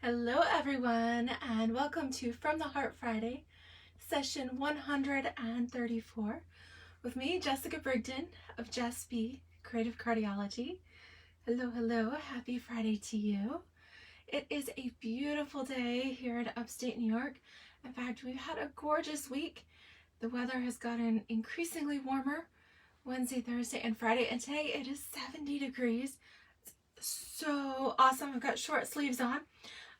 Hello everyone, and welcome to From the Heart Friday, session 134, with me, Jessica Brigden of DSP, Creative Cardiology. Hello, happy Friday to you. It is a beautiful day here in upstate New York. In fact, we've had a gorgeous week. The weather has gotten increasingly warmer Wednesday, Thursday, and Friday, and today it is 70 degrees. It's so awesome. I've got short sleeves on.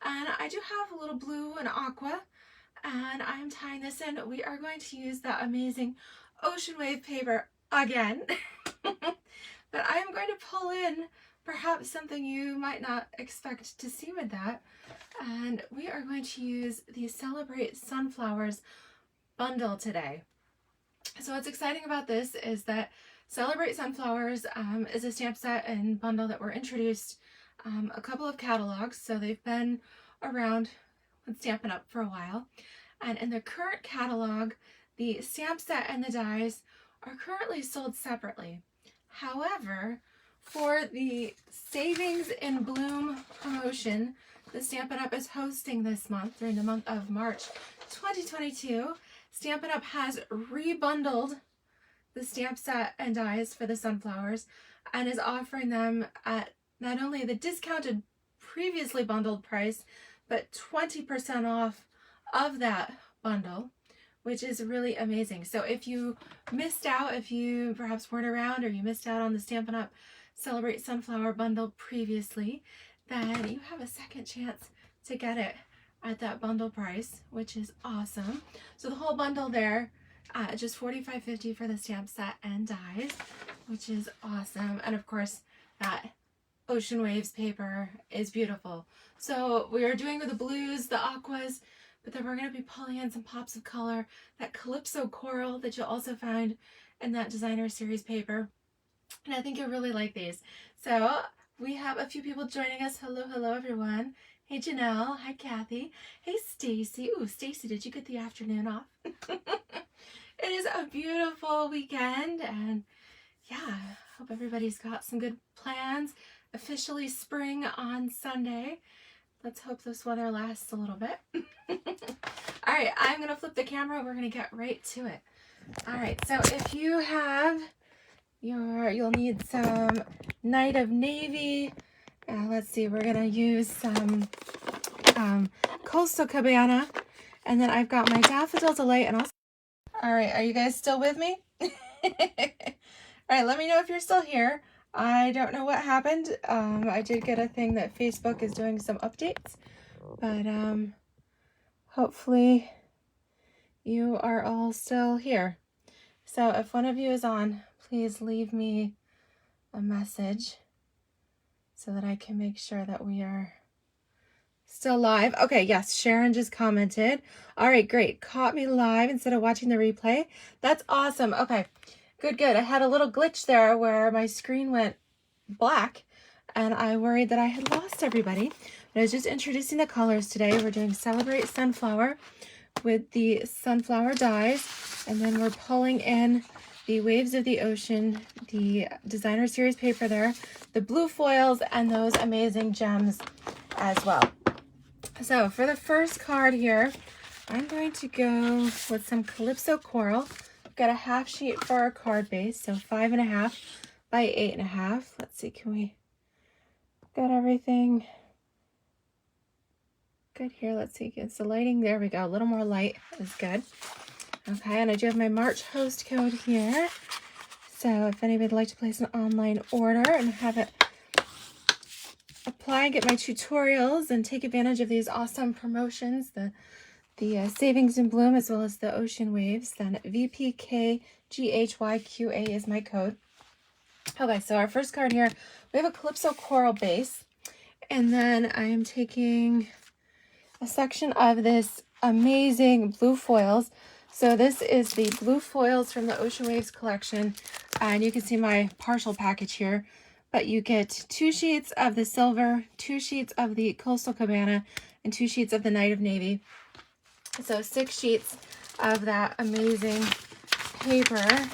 And I do have a little blue and aqua, and I'm tying this in. We are going to use that amazing ocean wave paper again. But I am going to pull in perhaps something you might not expect to see with that. And we are going to use the Celebrate Sunflowers bundle today. So what's exciting about this is that Celebrate Sunflowers is a stamp set and bundle that were introduced a couple of catalogs, so they've been around with Stampin' Up for a while. And in the current catalog, the stamp set and the dies are currently sold separately. However, for the Savings in Bloom promotion that Stampin' Up is hosting this month, during the month of March 2022, Stampin' Up has rebundled the stamp set and dies for the sunflowers and is offering them at not only the discounted previously bundled price, but 20% off of that bundle, which is really amazing. So if you missed out, if you perhaps weren't around or you missed out on the Stampin' Up Celebrate Sunflower bundle previously, then you have a second chance to get it at that bundle price, which is awesome. So the whole bundle there, just $45.50 for the stamp set and dies, which is awesome. And of course, that Ocean Waves paper is beautiful. So we are doing the blues, the aquas, but then we're going to be pulling in some pops of color, that Calypso Coral that you'll also find in that designer series paper. And I think you'll really like these. So we have a few people joining us. Hello everyone. Hey Janelle. Hi Kathy. Hey Stacy. Ooh, Stacy, did you get the afternoon off? It is a beautiful weekend, and yeah, hope everybody's got some good plans. Officially spring on Sunday. Let's hope this weather lasts a little bit. All right, I'm going to flip the camera. We're going to get right to it. All right, so if you have you'll need some Night of Navy. Let's see, we're going to use some Coastal Cabana. And then I've got my Daffodil Delight. And also, all right, are you guys still with me? All right, let me know if you're still here. I don't know what happened. I did get a thing that Facebook is doing some updates, but hopefully you are all still here. So if one of you is on, please leave me a message so that I can make sure that we are still live. Okay, yes, Sharon just commented. All right, great. Caught me live instead of watching the replay. That's awesome. Okay. Good. I had a little glitch there where my screen went black and I worried that I had lost everybody. But I was just introducing the colors today. We're doing Celebrate Sunflower with the sunflower dies, and then we're pulling in the Waves of the Ocean, the designer series paper there, the blue foils, and those amazing gems as well. So for the first card here, I'm going to go with some Calypso Coral. Got a half sheet for our card base, so 5.5 by 8.5. Let's see, can we got everything good here? Let's see, it's the lighting. There we go. A little more light is good. Okay, and I do have my March host code here. So if anybody would like to place an online order and have it apply, get my tutorials and take advantage of these awesome promotions, the Savings in Bloom as well as the Ocean Waves, then VPKGHYQA is my code. Okay, so our first card here, we have a Calypso Coral base, and then I am taking a section of this amazing blue foils. So this is the blue foils from the Ocean Waves collection, and you can see my partial package here, but you get 2 sheets of the silver, 2 sheets of the Coastal Cabana, and 2 sheets of the Night of Navy. So 6 sheets of that amazing paper,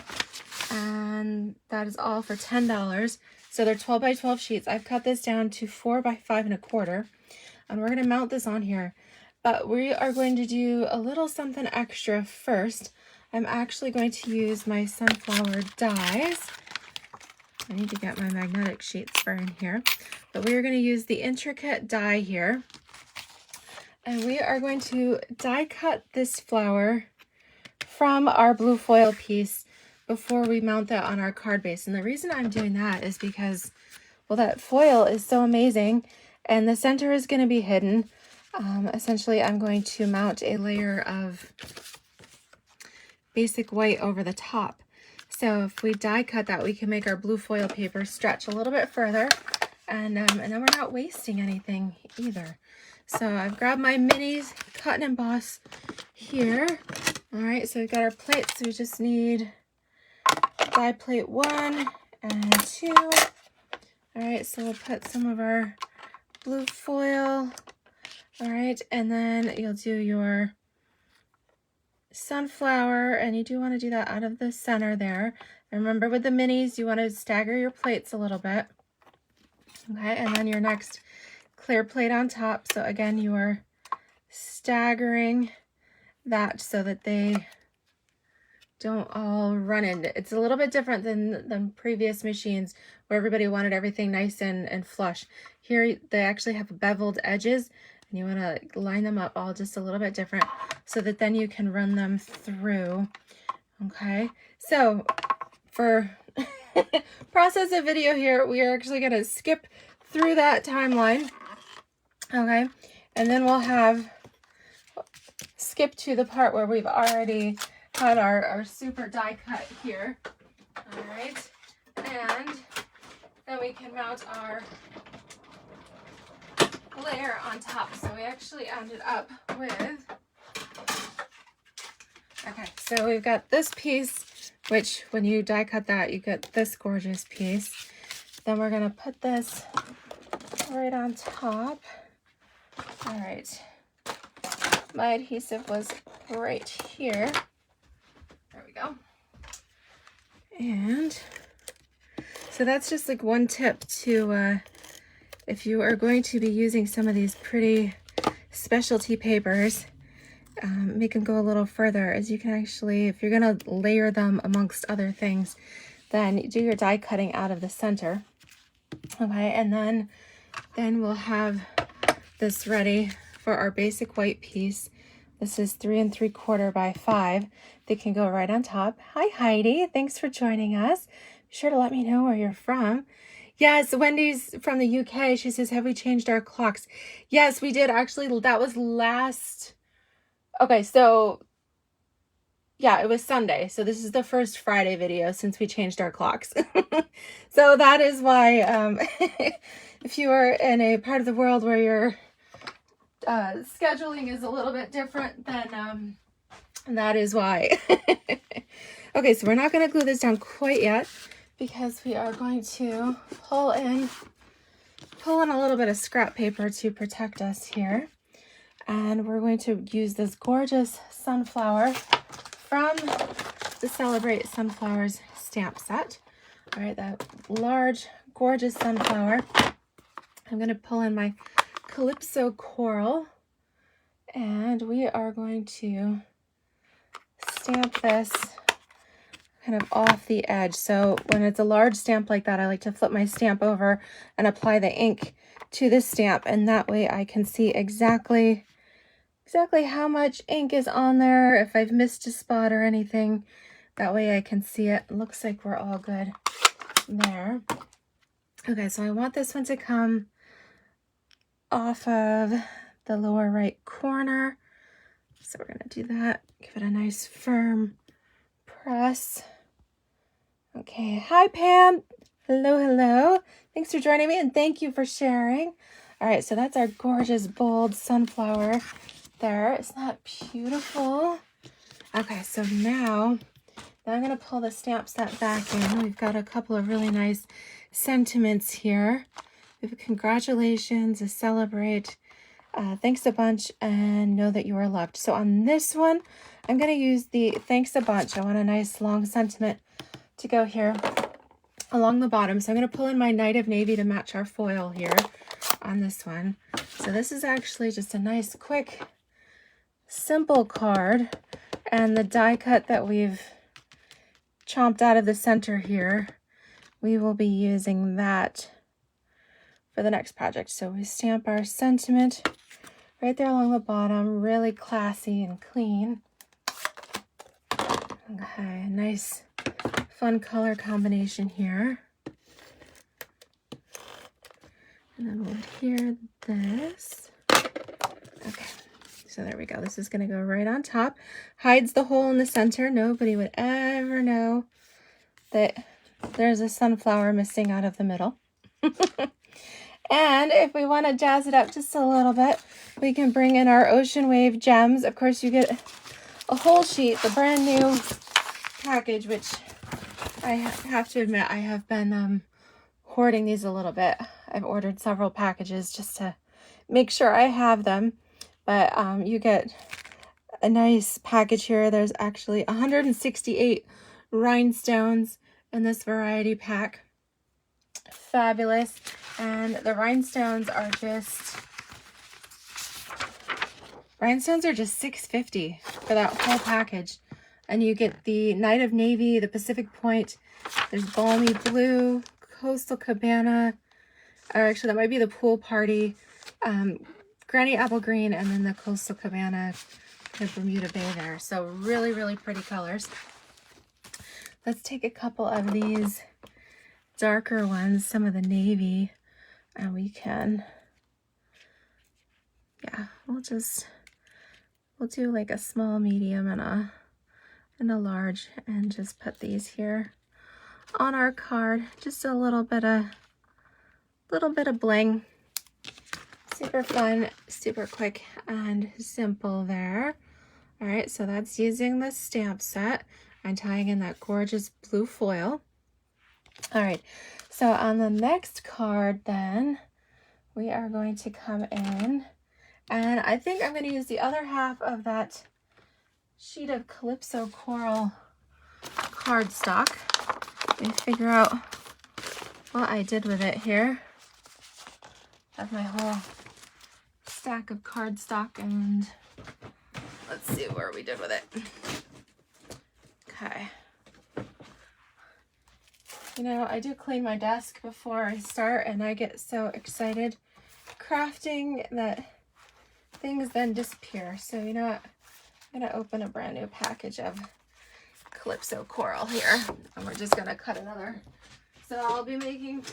and that is all for $10. So they're 12 by 12 sheets. I've cut this down to 4 by 5 1/4, and we're going to mount this on here. But we are going to do a little something extra first. I'm actually going to use my sunflower dies. I need to get my magnetic sheets for in here. But we are going to use the intricate die here. And we are going to die cut this flower from our blue foil piece before we mount that on our card base. And the reason I'm doing that is because, well, that foil is so amazing and the center is going to be hidden. Essentially, I'm going to mount a layer of basic white over the top. So if we die cut that, we can make our blue foil paper stretch a little bit further, and then we're not wasting anything either. So I've grabbed my minis, cut and emboss here. All right, so we've got our plates. So we just need die plate 1 and 2. All right, so we'll put some of our blue foil. All right, and then you'll do your sunflower, and you do want to do that out of the center there. And remember, with the minis, you want to stagger your plates a little bit. Okay, and then your next clear plate on top. So again, you are staggering that so that they don't all run in. It's a little bit different than previous machines where everybody wanted everything nice and flush. Here, they actually have beveled edges, and you want to line them up all just a little bit different so that then you can run them through. Okay, so for process of video here, we are actually going to skip through that timeline. Okay, and then we'll have skip to the part where we've already had our super die cut here. All right, and then we can mount our layer on top. So we actually ended up with, okay, so we've got this piece, which when you die cut that, you get this gorgeous piece. Then we're going to put this right on top. All right, my adhesive was right here. There we go. And so that's just like one tip to, if you are going to be using some of these pretty specialty papers, make them go a little further, as you can actually, if you're going to layer them amongst other things, then do your die cutting out of the center. Okay, and then we'll have this ready for our basic white piece. This is 3 3/4 by 5. They can go right on top. Hi, Heidi. Thanks for joining us. Be sure to let me know where you're from. Yes, Wendy's from the UK. She says, have we changed our clocks? Yes, we did. Actually, that was last... Okay, so... yeah, it was Sunday. So this is the first Friday video since we changed our clocks. So that is why, if you are in a part of the world where your scheduling is a little bit different, then that is why. Okay, so we're not going to glue this down quite yet because we are going to pull in a little bit of scrap paper to protect us here. And we're going to use this gorgeous sunflower from the Celebrate Sunflowers stamp set. All right, that large, gorgeous sunflower. I'm going to pull in my Calypso Coral, and we are going to stamp this kind of off the edge. So when it's a large stamp like that, I like to flip my stamp over and apply the ink to the stamp, and that way I can see exactly how much ink is on there, if I've missed a spot or anything. That way I can see it. It looks like we're all good there. Okay, so I want this one to come off of the lower right corner. So we're going to do that. Give it a nice firm press. Okay, hi Pam. Hello, hello. Thanks for joining me and thank you for sharing. All right, so that's our gorgeous bold sunflower there. Isn't that beautiful? Okay, so now I'm going to pull the stamp set back in. We've got a couple of really nice sentiments here. We have a congratulations, a celebrate, thanks a bunch, and know that you are loved. So on this one, I'm going to use the thanks a bunch. I want a nice long sentiment to go here along the bottom. So I'm going to pull in my Night of Navy to match our foil here on this one. So this is actually just a nice, quick, simple card. And the die cut that we've chomped out of the center here, we will be using that for the next project. So we stamp our sentiment right there along the bottom, really classy and clean. Okay, nice fun color combination here. And then we'll adhere this. Okay, so there we go. This is going to go right on top. Hides the hole in the center. Nobody would ever know that there's a sunflower missing out of the middle. And if we want to jazz it up just a little bit, we can bring in our Ocean Wave gems. Of course, you get a whole sheet, the brand new package, which I have to admit I have been hoarding these a little bit. I've ordered several packages just to make sure I have them. But you get a nice package here. There's actually 168 rhinestones in this variety pack. Fabulous. And the rhinestones are just $6.50 for that whole package. And you get the Night of Navy, the Pacific Point, there's Balmy Blue, Coastal Cabana, or actually that might be the Pool Party, Granny Apple Green, and then the Coastal Cabana, the Bermuda Bay there. So really, really pretty colors. Let's take a couple of these darker ones, some of the navy, and we can, yeah, we'll do like a small, medium, and a large, and just put these here on our card. Just a little bit of bling. Super fun, super quick and simple there. All right, so that's using the stamp set and tying in that gorgeous blue foil. All right, so on the next card then, we are going to come in, and I think I'm going to use the other half of that sheet of Calypso Coral cardstock. Let me figure out what I did with it here. I have my whole stack of cardstock, and let's see where we did with it. Okay. You know, I do clean my desk before I start, and I get so excited crafting that things then disappear. So you know what? I'm going to open a brand new package of Calypso Coral here, and we're just going to cut another. So I'll be making,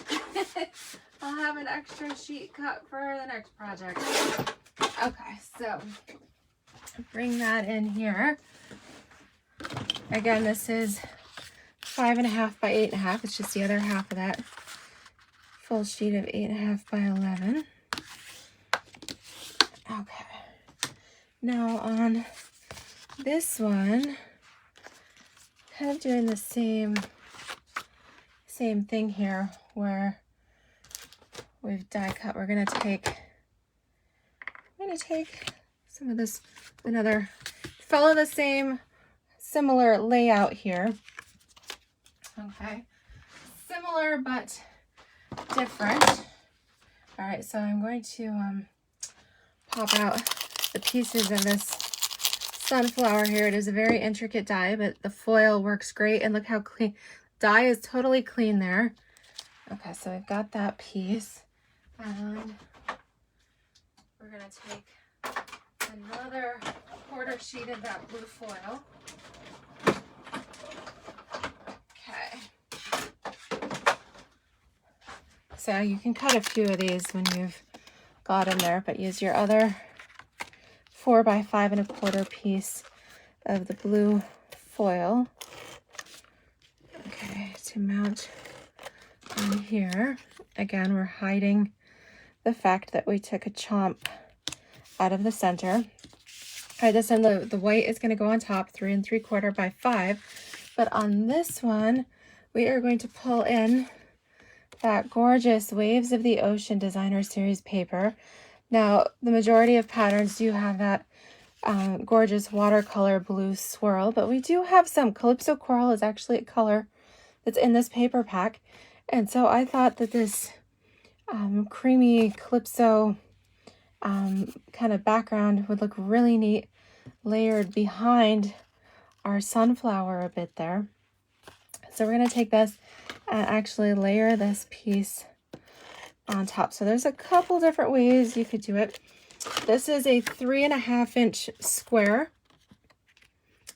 I'll have an extra sheet cut for the next project. Okay, so bring that in here. Again, this is 5.5 by 8.5. It's just the other half of that full sheet of 8.5 by 11. Okay. Now on this one, kind of doing the same thing here, where we've die cut. I'm gonna take some of this, follow the same similar layout here. Okay, similar but different. All right, so I'm going to pop out the pieces of this sunflower here. It is a very intricate die, but the foil works great, and look how clean. Die is totally clean there. Okay, so I've got that piece, and we're gonna take another quarter sheet of that blue foil. So you can cut a few of these when you've got them there, but use your other 4 by 5.25 piece of the blue foil. Okay, to mount on here. Again, we're hiding the fact that we took a chomp out of the center. All right, this one, the white is going to go on top, 3 3/4 by 5. But on this one, we are going to pull in that gorgeous Waves of the Ocean Designer Series paper. Now, the majority of patterns do have that gorgeous watercolor blue swirl, but we do have some. Calypso Coral is actually a color that's in this paper pack, And so I thought that this creamy Calypso kind of background would look really neat layered behind our sunflower a bit there. So we're going to take this and actually layer this piece on top. So there's a couple different ways you could do it. This is a 3.5 inch square.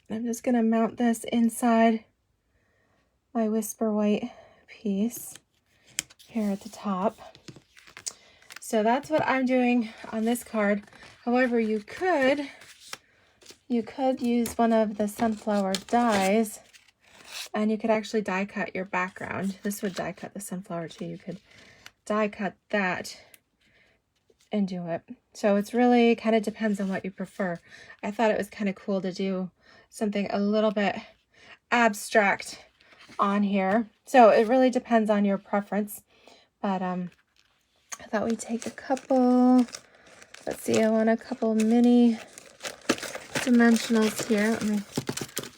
I'm just going to mount this inside my Whisper White piece here at the top. So that's what I'm doing on this card. However, you could use one of the sunflower dies, and you could actually die cut your background. This would die cut the sunflower too. You could die cut that and do it. So it's really kind of depends on what you prefer. I thought it was kind of cool to do something a little bit abstract on here. So it really depends on your preference. But I thought we'd take a couple, let's see, I want a couple mini dimensionals here. Let me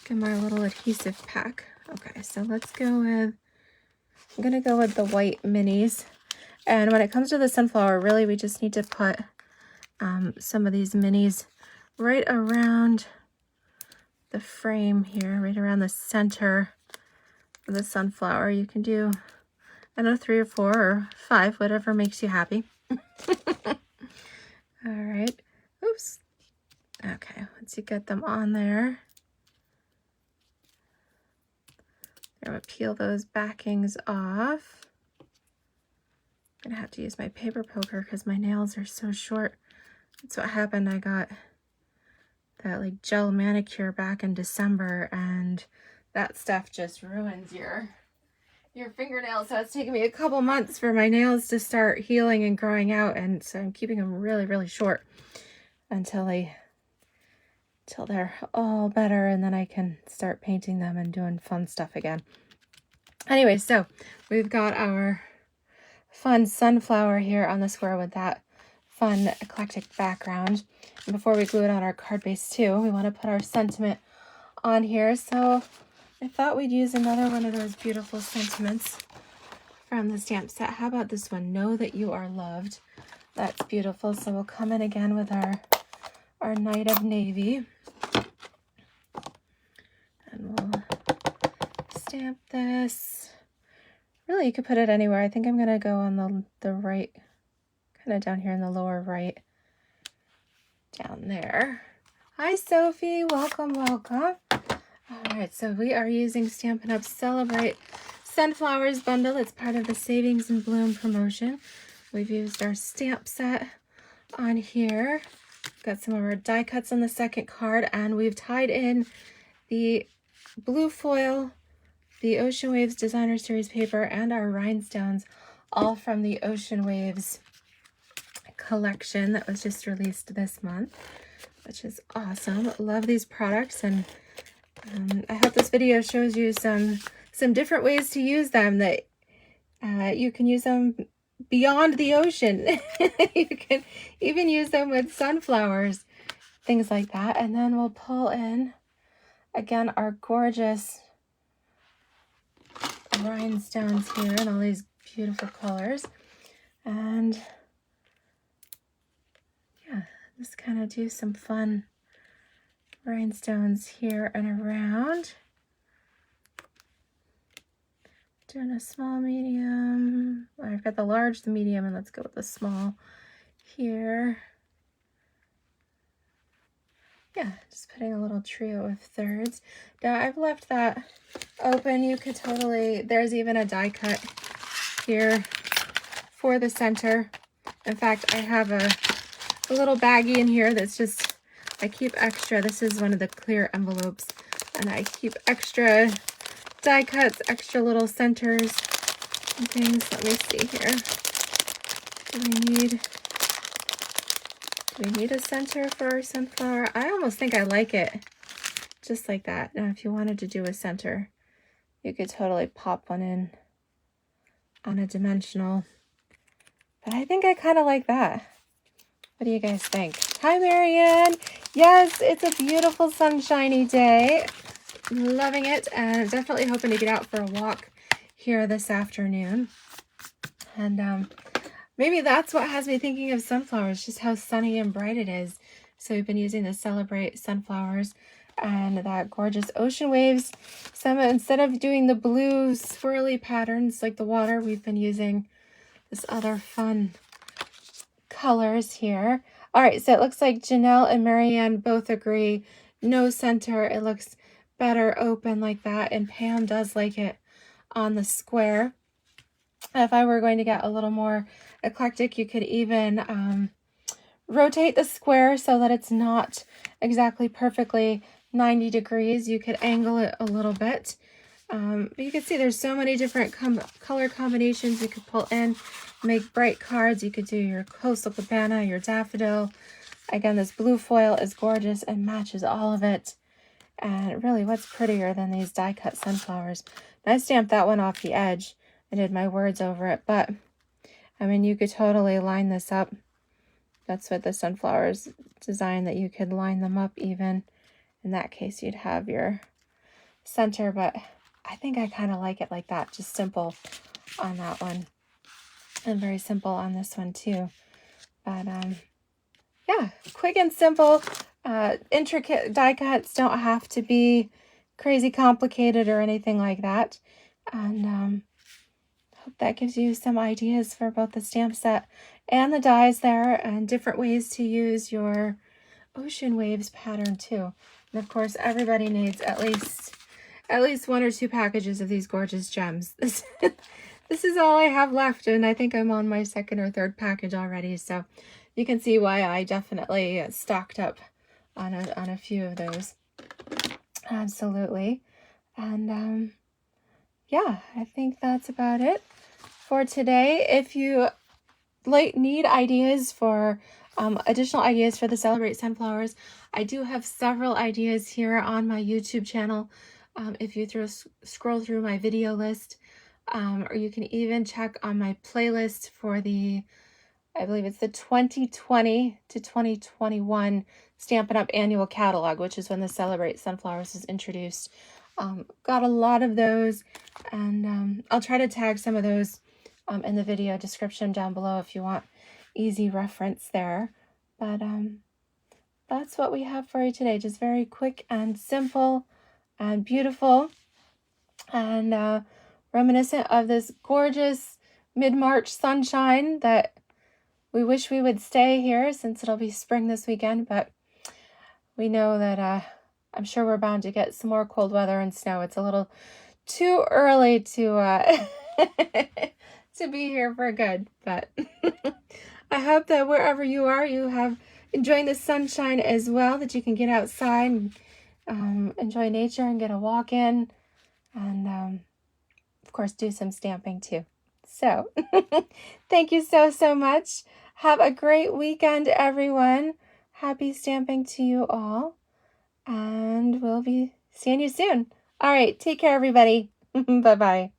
get my little adhesive pack. Okay, so let's go with, I'm gonna go with the white minis. And when it comes to the sunflower, really we just need to put some of these minis right around the frame here, right around the center of the sunflower. You can do, I don't know, 3 or 4 or 5, whatever makes you happy. All right. Oops. Okay, once you get them on there, I'm going to peel those backings off. I'm going to have to use my paper poker because my nails are so short. That's what happened. I got that like gel manicure back in December, and that stuff just ruins your fingernails. So it's taken me a couple months for my nails to start healing and growing out, and so I'm keeping them really, really short until they're all better, and then I can start painting them and doing fun stuff again. Anyway, so we've got our fun sunflower here on the square with that fun eclectic background. And before we glue it on our card base too, we want to put our sentiment on here. So I thought we'd use another one of those beautiful sentiments from the stamp set. How about this one? Know that you are loved. That's beautiful. So we'll come in again with our Night of Navy. And we'll stamp this. Really, you could put it anywhere. I think I'm going to go on the right, kind of down here in the lower right. Down there. Hi, Sophie. Welcome, welcome. All right, so we are using Stampin' Up! Celebrate Sunflowers bundle. It's part of the Savings and Bloom promotion. We've used our stamp set on here. Got some of our die cuts on the second card, and we've tied in the blue foil, the Ocean Waves Designer Series paper, and our rhinestones, all from the Ocean Waves collection that was just released this month, which is awesome. Love these products, and I hope this video shows you some different ways to use them, that you can use them beyond the ocean. You can even use them with sunflowers, things like that. And then we'll pull in, again, our gorgeous rhinestones here in all these beautiful colors. And yeah, just kind of do some fun rhinestones here and around. Doing a small, medium. I've got the large, the medium, and let's go with the small here. Yeah, just putting a little trio of thirds. Now I've left that open. You could totally, there's even a die cut here for the center. In fact, I have a little baggie in here that's just, I keep extra. This is one of the clear envelopes, and I keep extra die cuts, extra little centers and things. Let me see here. Do we need a center for our sunflower? I almost think I like it just like that. Now, if you wanted to do a center, you could totally pop one in on a dimensional. But I think I kind of like that. What do you guys think? Hi, Marianne. Yes, it's a beautiful sunshiny day. Loving it, and definitely hoping to get out for a walk here this afternoon. And maybe that's what has me thinking of sunflowers, just how sunny and bright it is. So we've been using the Celebrate sunflowers and that gorgeous ocean waves. Instead of doing the blue swirly patterns like the water, we've been using this other fun colors here. All right, so it looks like Janelle and Marianne both agree. No center. It looks better open like that. And Pam does like it on the square. If I were going to get a little more eclectic, you could even rotate the square so that it's not exactly perfectly 90 degrees. You could angle it a little bit. But you can see there's so many different color combinations you could pull in, make bright cards. You could do your coastal cabana, your daffodil. Again, this blue foil is gorgeous and matches all of it. And really, what's prettier than these die-cut sunflowers? And I stamped that one off the edge. I did my words over it, but I mean, you could totally line this up. That's what the sunflowers design, that you could line them up even. In that case, you'd have your center, but I think I kind of like it like that, just simple on that one. And very simple on this one too. But yeah, quick and simple. Intricate die cuts don't have to be crazy complicated or anything like that. And hope that gives you some ideas for both the stamp set and the dies there, and different ways to use your ocean waves pattern too. And of course, everybody needs at least 1 or 2 packages of these gorgeous gems. This is all I have left, and I think I'm on my 2nd or 3rd package already. So you can see why I definitely stocked up on a few of those. Absolutely. And yeah, I think that's about it for today. If you need ideas for additional ideas for the Celebrate sunflowers, I do have several ideas here on my YouTube channel. If you scroll through my video list, or you can even check on my playlist for the, I believe it's the 2020 to 2021 Stampin' Up! Annual Catalog, which is when the Celebrate sunflowers was introduced. Got a lot of those, and I'll try to tag some of those in the video description down below if you want easy reference there. But that's what we have for you today. Just very quick and simple and beautiful, and reminiscent of this gorgeous mid-March sunshine that we wish we would stay here, since it'll be spring this weekend. But we know that I'm sure we're bound to get some more cold weather and snow. It's a little too early to to be here for good, but I hope that wherever you are, you have enjoying the sunshine as well, that you can get outside and enjoy nature and get a walk in, and of course do some stamping too. So thank you so much. Have a great weekend, everyone. Happy stamping to you all, and we'll be seeing you soon. All right, take care, everybody. Bye-bye.